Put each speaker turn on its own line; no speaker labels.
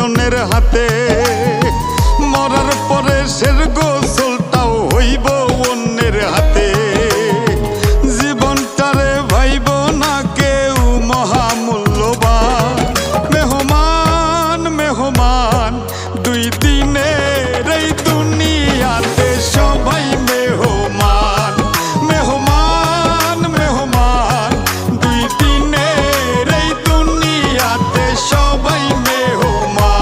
অন্যের হাতে, মরার পরে শের গোসলটাও হইব অন্যের হাতে। জীবনটারে ভাইব না কেউ মহামূল্যবান। মেহমান মেহমান দুই দিনের এই দুনিয়াতে সবাই মেহমান। মেহমান মেহমান দুই দিনের এই দুনিয়াতে সবাই মেহমান।